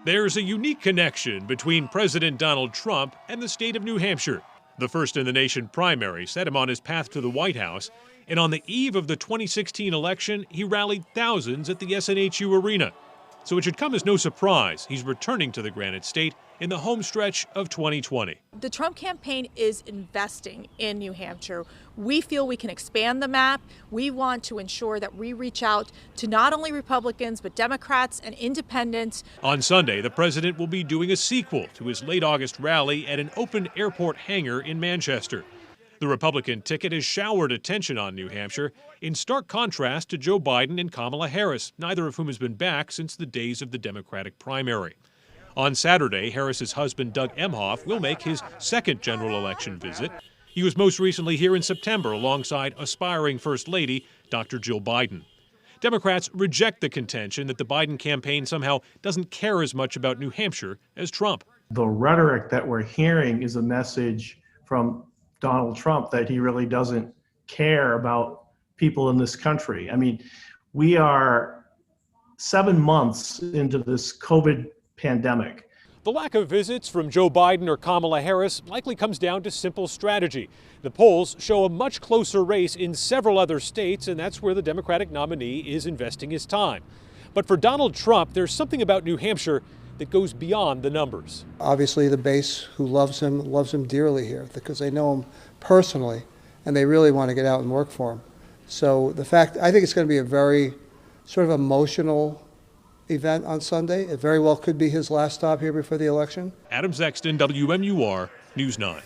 There's a unique connection between President Donald Trump and the state of New Hampshire. The first in the nation primary set him on his path to the White House, and on the eve of the 2016 election, he rallied thousands at the SNHU Arena. So it should come as no surprise he's returning to the Granite State in the home stretch of 2020. The Trump campaign is investing in New Hampshire. We feel we can expand the map. We want to ensure that we reach out to not only Republicans, but Democrats and independents. On Sunday, the president will be doing a sequel to his late August rally at an open airport hangar in Manchester. The Republican ticket has showered attention on New Hampshire, in stark contrast to Joe Biden and Kamala Harris, neither of whom has been back since the days of the Democratic primary. On Saturday, Harris's husband, Doug Emhoff, will make his second general election visit. He was most recently here in September alongside aspiring First Lady, Dr. Jill Biden. Democrats reject the contention that the Biden campaign somehow doesn't care as much about New Hampshire as Trump. The rhetoric that we're hearing is a message from Donald Trump that he really doesn't care about people in this country. I mean, we are 7 months into this COVID pandemic. The lack of visits from Joe Biden or Kamala Harris likely comes down to simple strategy. The polls show a much closer race in several other states, and that's where the Democratic nominee is investing his time. But for Donald Trump, there's something about New Hampshire that goes beyond the numbers. Obviously, the base who loves him dearly here because they know him personally and they really want to get out and work for him. So I think it's going to be a very sort of emotional event on Sunday. It very well could be his last stop here before the election. Adam Sexton, WMUR News 9.